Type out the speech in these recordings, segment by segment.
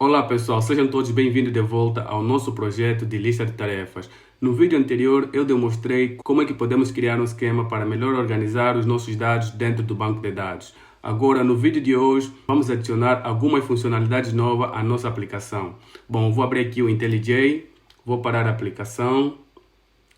Olá pessoal, sejam todos bem-vindos de volta ao nosso projeto de lista de tarefas. No vídeo anterior eu demonstrei como é que podemos criar um esquema para melhor organizar os nossos dados dentro do banco de dados. Agora no vídeo de hoje vamos adicionar algumas funcionalidades novas à nossa aplicação. Bom, vou abrir aqui o IntelliJ, vou parar a aplicação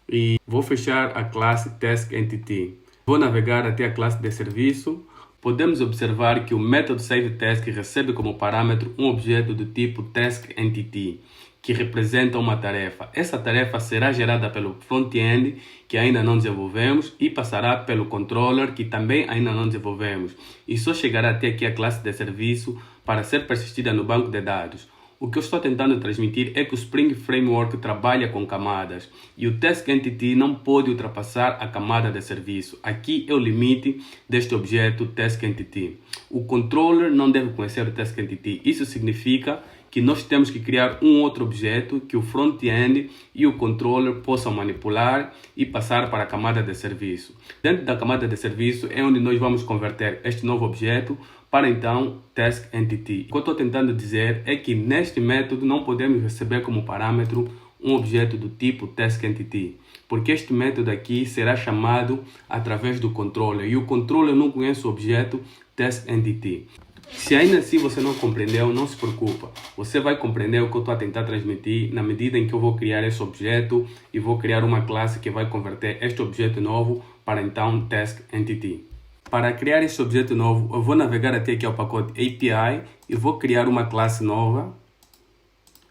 e vou fechar a classe TaskEntity. Vou navegar até a classe de serviço. Podemos observar que o método SaveTask recebe como parâmetro um objeto do tipo TaskEntity, que representa uma tarefa. Essa tarefa será gerada pelo front-end, que ainda não desenvolvemos, e passará pelo controller, que também ainda não desenvolvemos. E só chegará até aqui a classe de serviço para ser persistida no banco de dados. O que eu estou tentando transmitir é que o Spring Framework trabalha com camadas e o TaskEntity não pode ultrapassar a camada de serviço. Aqui é o limite deste objeto TaskEntity. O controller não deve conhecer o TaskEntity. Isso significa que nós temos que criar um outro objeto que o front-end e o controller possam manipular e passar para a camada de serviço. Dentro da camada de serviço é onde nós vamos converter este novo objeto para então TaskEntity. O que eu estou tentando dizer é que neste método não podemos receber como parâmetro um objeto do tipo TaskEntity, porque este método aqui será chamado através do controller e o controller não conhece o objeto TaskEntity. Se ainda assim você não compreendeu, não se preocupa. Você vai compreender o que eu estou a tentar transmitir na medida em que eu vou criar esse objeto e vou criar uma classe que vai converter este objeto novo para então TaskEntity. Para criar este objeto novo, eu vou navegar até aqui ao pacote API e vou criar uma classe nova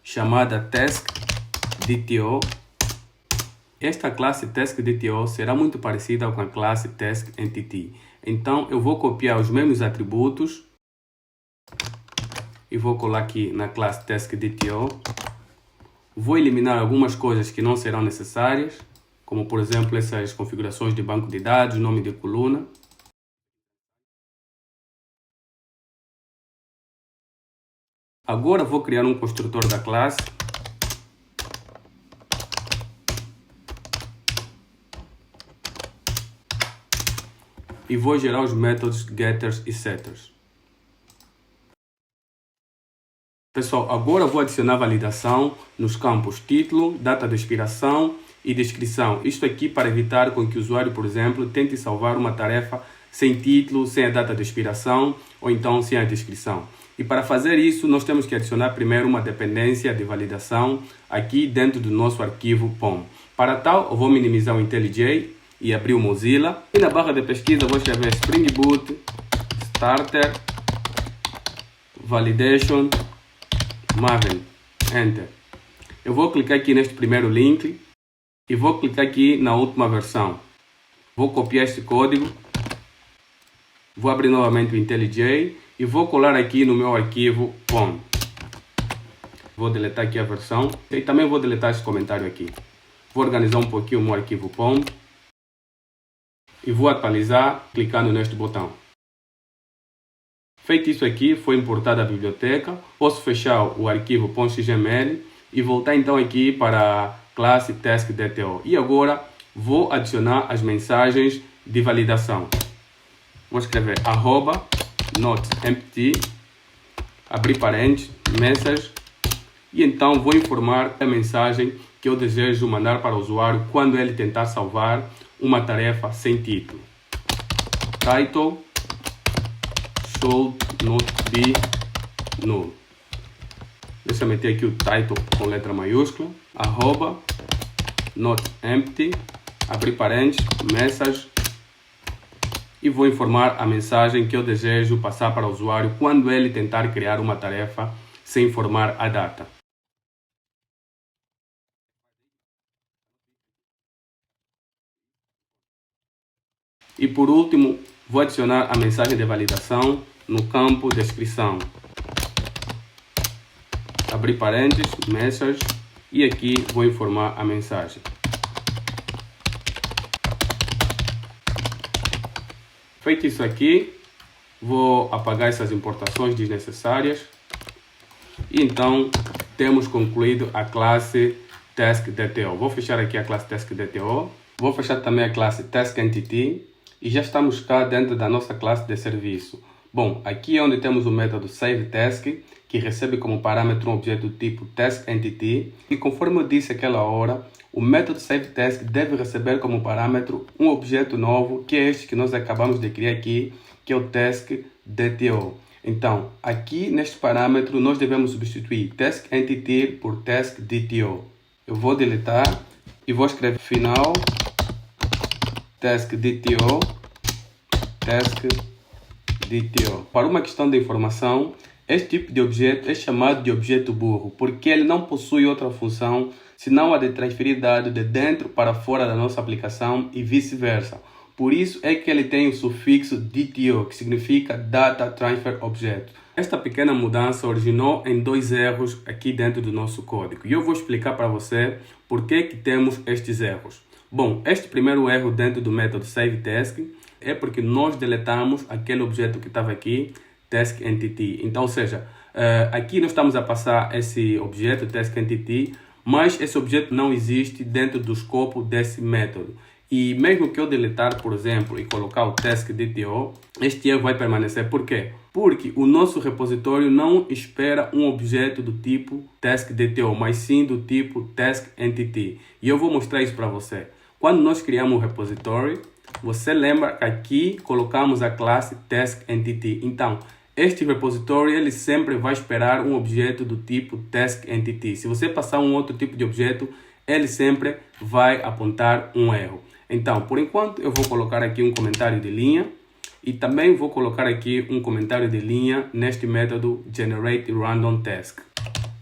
chamada TaskDTO. Esta classe TaskDTO será muito parecida com a classe TaskEntity. Então eu vou copiar os mesmos atributos e vou colar aqui na classe TaskDTO. Vou eliminar algumas coisas que não serão necessárias, como por exemplo essas configurações de banco de dados, nome de coluna. Agora vou criar um construtor da classe. E vou gerar os métodos getters e setters. Pessoal, agora vou adicionar validação nos campos título, data de expiração e descrição. Isto aqui para evitar com que o usuário, por exemplo, tente salvar uma tarefa sem título, sem a data de expiração ou então sem a descrição. E para fazer isso, nós temos que adicionar primeiro uma dependência de validação aqui dentro do nosso arquivo POM. Para tal, eu vou minimizar o IntelliJ e abrir o Mozilla. E na barra de pesquisa vou escrever Spring Boot Starter Validation Maven. Enter. Eu vou clicar aqui neste primeiro link e vou clicar aqui na última versão. Vou copiar este código. Vou abrir novamente o IntelliJ e vou colar aqui no meu arquivo POM. Vou deletar aqui a versão e também vou deletar esse comentário aqui. Vou organizar um pouquinho o meu arquivo POM e vou atualizar clicando neste botão. Feito isso aqui, foi importada a biblioteca. Posso fechar o arquivo .xml e voltar então aqui para a classe TaskDTO. E agora vou adicionar as mensagens de validação. Vou escrever @notEmpty, abrir parênteses, message, e então vou informar a mensagem que eu desejo mandar para o usuário quando ele tentar salvar uma tarefa sem título. Title should not be null. Deixa eu meter aqui o title com letra maiúscula. @notEmpty, abrir parênteses, message, e vou informar a mensagem que eu desejo passar para o usuário quando ele tentar criar uma tarefa sem informar a data. E por último, vou adicionar a mensagem de validação no campo descrição. Abrir parênteses, message, e aqui vou informar a mensagem. Feito isso aqui, vou apagar essas importações desnecessárias. E então temos concluído a classe TaskDTO. Vou fechar aqui a classe TaskDTO. Vou fechar também a classe TaskEntity. E já estamos cá dentro da nossa classe de serviço. Bom, aqui é onde temos o método SaveTask, que recebe como parâmetro um objeto do tipo TaskEntity. E conforme eu disse aquela hora, o método SaveTask deve receber como parâmetro um objeto novo, que é este que nós acabamos de criar aqui, que é o TaskDTO. Então, aqui neste parâmetro, nós devemos substituir TaskEntity por TaskDTO. Eu vou deletar e vou escrever final TaskDTO, TaskDTO. Para uma questão de informação, este tipo de objeto é chamado de objeto burro, porque ele não possui outra função senão a de transferir dados de dentro para fora da nossa aplicação e vice-versa. Por isso é que ele tem o sufixo DTO, que significa Data Transfer Object. Esta pequena mudança originou em 2 erros aqui dentro do nosso código. E eu vou explicar para você por que temos estes erros. Bom, este primeiro erro dentro do método SaveTask é porque nós deletamos aquele objeto que estava aqui, TaskEntity. Então, ou seja, aqui nós estamos a passar esse objeto, TaskEntity, mas esse objeto não existe dentro do escopo desse método. E mesmo que eu deletar, por exemplo, e colocar o TaskDTO, este erro vai permanecer. Por quê? Porque o nosso repositório não espera um objeto do tipo TaskDTO, mas sim do tipo TaskEntity. E eu vou mostrar isso para você. Quando nós criamos o repositório, você lembra que aqui colocamos a classe TaskEntity. Então, este repositório ele sempre vai esperar um objeto do tipo TaskEntity. Se você passar um outro tipo de objeto, ele sempre vai apontar um erro. Então, por enquanto, eu vou colocar aqui um comentário de linha e também vou colocar aqui um comentário de linha neste método GenerateRandomTask.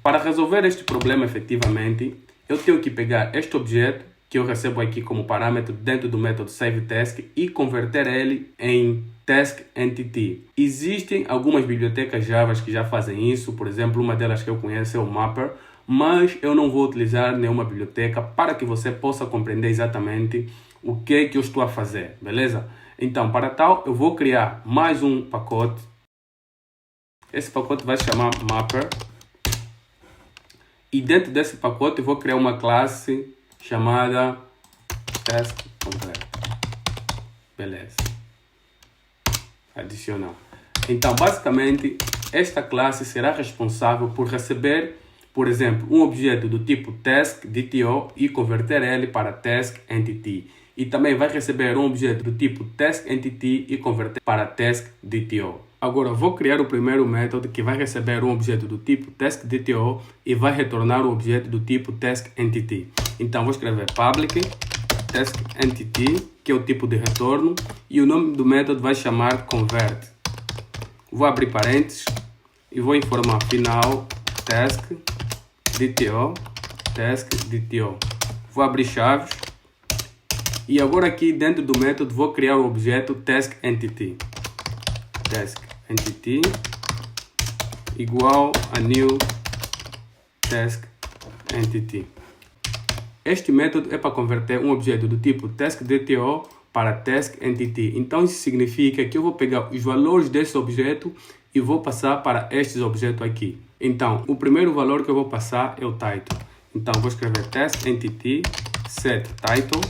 Para resolver este problema efetivamente, eu tenho que pegar este objeto que eu recebo aqui como parâmetro dentro do método SaveTask e converter ele em TaskEntity. Existem algumas bibliotecas Java que já fazem isso, por exemplo, uma delas que eu conheço é o Mapper, mas eu não vou utilizar nenhuma biblioteca para que você possa compreender exatamente o que eu estou a fazer, beleza? Então, para tal, eu vou criar mais um pacote. Esse pacote vai se chamar Mapper. E dentro desse pacote eu vou criar uma classe chamada TaskCompleto. Beleza. Adicionar. Então, basicamente, esta classe será responsável por receber, por exemplo, um objeto do tipo TaskDTO e converter ele para TaskEntity. E também vai receber um objeto do tipo TaskEntity e converter para TaskDTO. Agora vou criar o primeiro método que vai receber um objeto do tipo TaskDTO e vai retornar um objeto do tipo TaskEntity. Então vou escrever public TaskEntity, que é o tipo de retorno, e o nome do método vai chamar convert. Vou abrir parênteses e vou informar final TaskDTO. Vou abrir chaves. E agora aqui dentro do método vou criar o objeto TaskEntity. TaskEntity igual a new TaskEntity. Este método é para converter um objeto do tipo TaskDTO para TaskEntity. Então isso significa que eu vou pegar os valores desse objeto e vou passar para estes objetos aqui. Então o primeiro valor que eu vou passar é o title. Então vou escrever TaskEntity set title.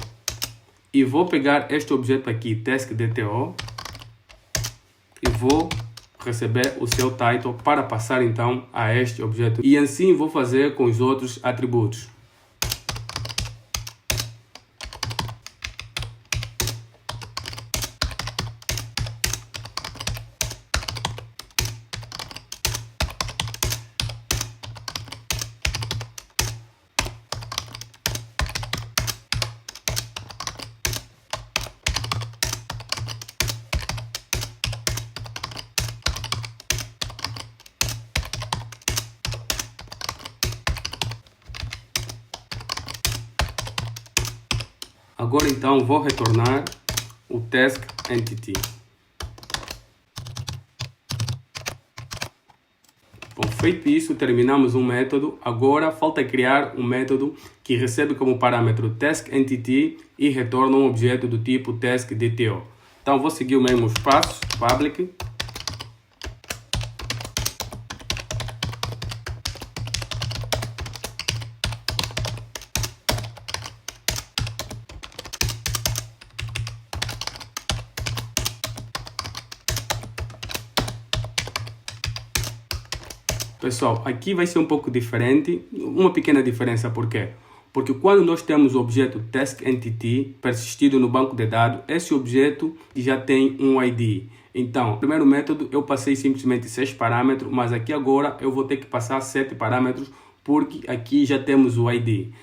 E vou pegar este objeto aqui, TaskDTO, e vou receber o seu title para passar então a este objeto. E assim vou fazer com os outros atributos. Agora então vou retornar o TaskEntity. Bom, feito isso, terminamos um método. Agora falta criar um método que recebe como parâmetro TaskEntity e retorna um objeto do tipo TaskDTO. Então vou seguir os mesmos passos, public. Pessoal, aqui vai ser um pouco diferente, uma pequena diferença, por quê? Porque quando nós temos o objeto TaskEntity persistido no banco de dados, esse objeto já tem um ID. Então, no primeiro método eu passei simplesmente 6 parâmetros, mas aqui agora eu vou ter que passar 7 parâmetros, porque aqui já temos o ID.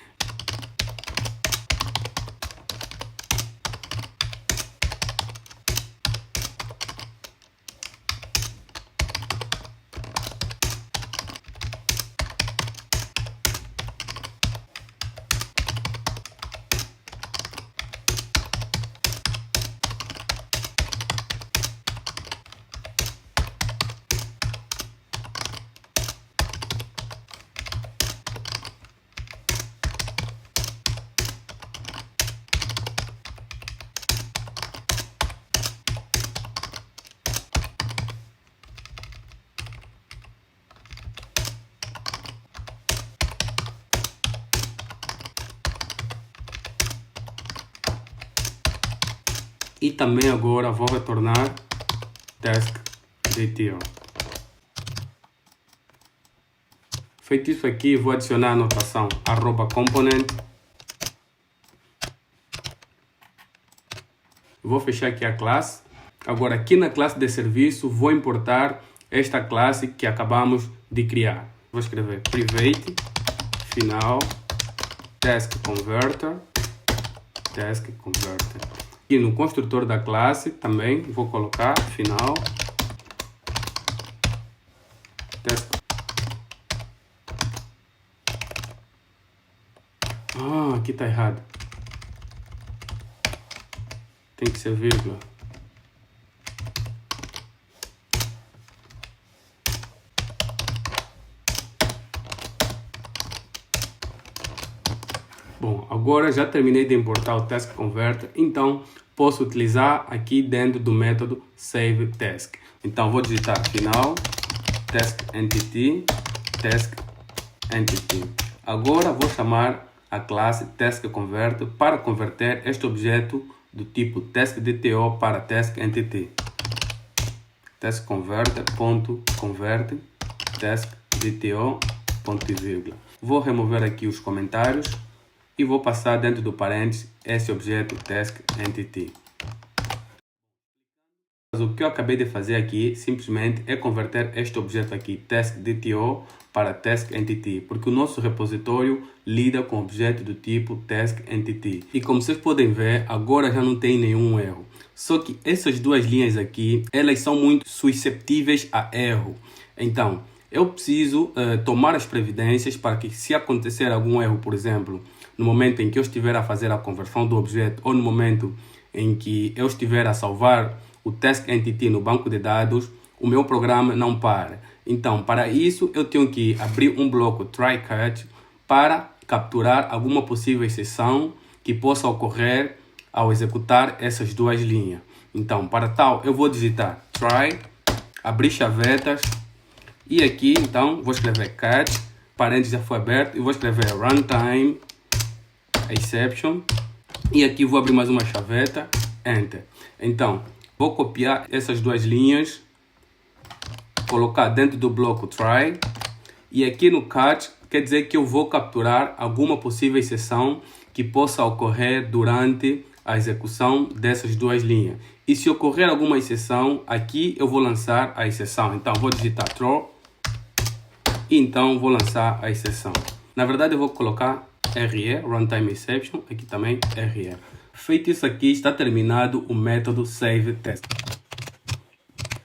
E também agora vou retornar TaskDTO. Feito isso aqui, vou adicionar a anotação @component. Vou fechar aqui a classe. Agora aqui na classe de serviço vou importar esta classe que acabamos de criar. Vou escrever private final taskConverter. E no construtor da classe também vou colocar final task. Aqui está errado. Tem que ser vírgula. Bom, agora já terminei de importar o taskConverter, então posso utilizar aqui dentro do método SaveTask. Então vou digitar final TaskEntity. Agora vou chamar a classe taskConverter para converter este objeto do tipo TaskDTO para TaskEntity. TaskConverter.convert TaskDTO ponto e vírgula. Vou remover aqui os comentários e vou passar dentro do parênteses esse objeto TaskEntity. O que eu acabei de fazer aqui simplesmente é converter este objeto aqui TaskDTO para TaskEntity, porque o nosso repositório lida com objeto do tipo TaskEntity. E como vocês podem ver, agora já não tem nenhum erro. Só que essas duas linhas aqui, elas são muito susceptíveis a erro. Então, eu preciso tomar as providências para que, se acontecer algum erro, por exemplo, no momento em que eu estiver a fazer a conversão do objeto ou no momento em que eu estiver a salvar o TaskEntity no banco de dados, o meu programa não para. Então, para isso, eu tenho que abrir um bloco try-catch para capturar alguma possível exceção que possa ocorrer ao executar essas duas linhas. Então, para tal, eu vou digitar try, abrir chavetas, e aqui, então, vou escrever catch, parênteses já foi aberto, e vou escrever runtime exception, e aqui vou abrir mais uma chaveta, enter. Então, vou copiar essas duas linhas, colocar dentro do bloco try, e aqui no catch quer dizer que eu vou capturar alguma possível exceção que possa ocorrer durante a execução dessas duas linhas. E se ocorrer alguma exceção, aqui eu vou lançar a exceção. Então vou digitar throw e então vou lançar a exceção. Na verdade eu vou colocar RE, Runtime Exception, aqui também RE. Feito isso aqui, está terminado o método SaveTest.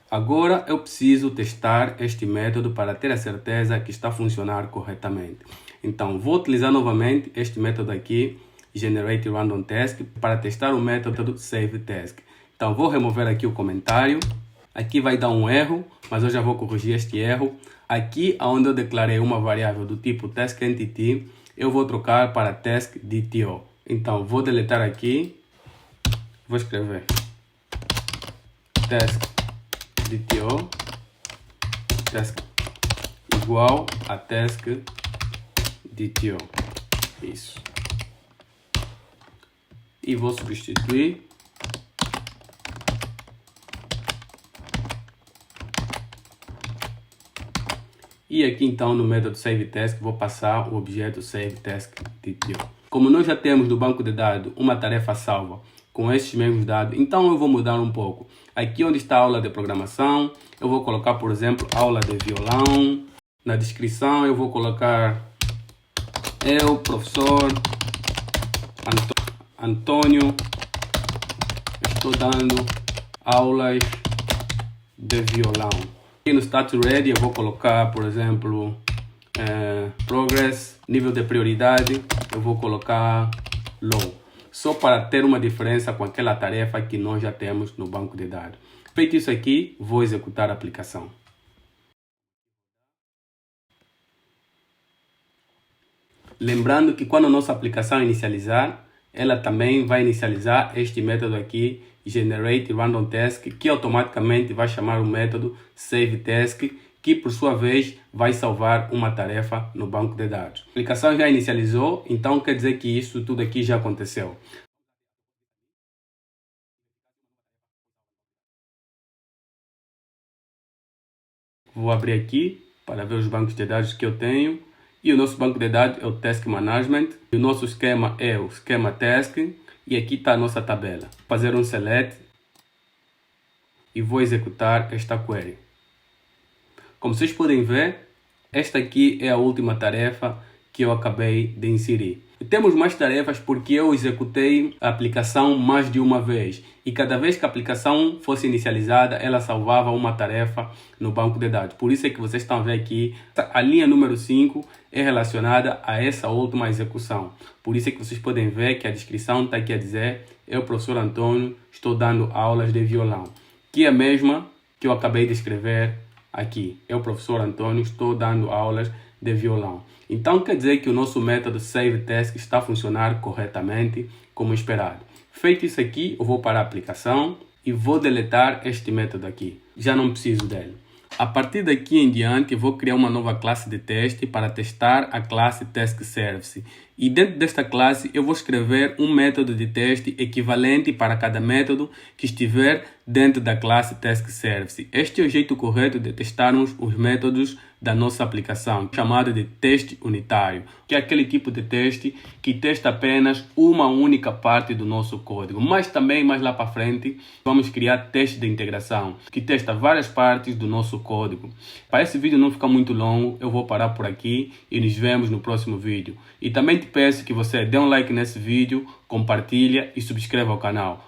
Agora eu preciso testar este método para ter a certeza que está a funcionar corretamente. Então vou utilizar novamente este método aqui, GenerateRandomTask, para testar o método SaveTask. Então vou remover aqui o comentário. Aqui vai dar um erro, mas eu já vou corrigir este erro. Aqui onde eu declarei uma variável do tipo TaskEntity, eu vou trocar para TaskDTO. Então vou deletar aqui, vou escrever TaskDTO, task igual a TaskDTO. Isso. E vou substituir. E aqui então no método SaveTask vou passar o objeto SaveTaskDetail. Como nós já temos no banco de dados uma tarefa salva com esses mesmos dados, então eu vou mudar um pouco. Aqui onde está a aula de programação, eu vou colocar, por exemplo, aula de violão. Na descrição eu vou colocar eu, professor Antônio, estou dando aulas de violão. Aqui no Status Ready eu vou colocar, por exemplo, Progress, nível de prioridade, eu vou colocar Low. Só para ter uma diferença com aquela tarefa que nós já temos no banco de dados. Feito isso aqui, vou executar a aplicação. Lembrando que quando a nossa aplicação inicializar, ela também vai inicializar este método aqui, GenerateRandomTask, que automaticamente vai chamar o método SaveTask, que por sua vez vai salvar uma tarefa no banco de dados. A aplicação já inicializou, então quer dizer que isso tudo aqui já aconteceu. Vou abrir aqui para ver os bancos de dados que eu tenho. E o nosso banco de dados é o Task Management. E o nosso esquema é o Schema Task. E aqui está a nossa tabela. Vou fazer um Select e vou executar esta query. Como vocês podem ver, esta aqui é a última tarefa que eu acabei de inserir. E temos mais tarefas porque eu executei a aplicação mais de uma vez. E cada vez que a aplicação fosse inicializada, ela salvava uma tarefa no banco de dados. Por isso é que vocês estão a ver aqui, a linha número 5 é relacionada a essa última execução. Por isso é que vocês podem ver que a descrição está aqui a dizer: eu, professor Antônio, estou dando aulas de violão. Que é a mesma que eu acabei de escrever aqui. Eu, professor Antônio, estou dando aulas de violão. Então quer dizer que o nosso método SaveTask está a funcionar corretamente como esperado. Feito isso aqui, eu vou para a aplicação e vou deletar este método aqui. Já não preciso dele. A partir daqui em diante, eu vou criar uma nova classe de teste para testar a classe TaskService. E dentro desta classe, eu vou escrever um método de teste equivalente para cada método que estiver dentro da classe TaskService. Este é o jeito correto de testarmos os métodos da nossa aplicação, chamado de teste unitário, que é aquele tipo de teste que testa apenas uma única parte do nosso código. Mas também, mais lá para frente, vamos criar teste de integração, que testa várias partes do nosso código. Para esse vídeo não ficar muito longo, eu vou parar por aqui e nos vemos no próximo vídeo. E também te peço que você dê um like nesse vídeo, compartilha e subscreva o canal.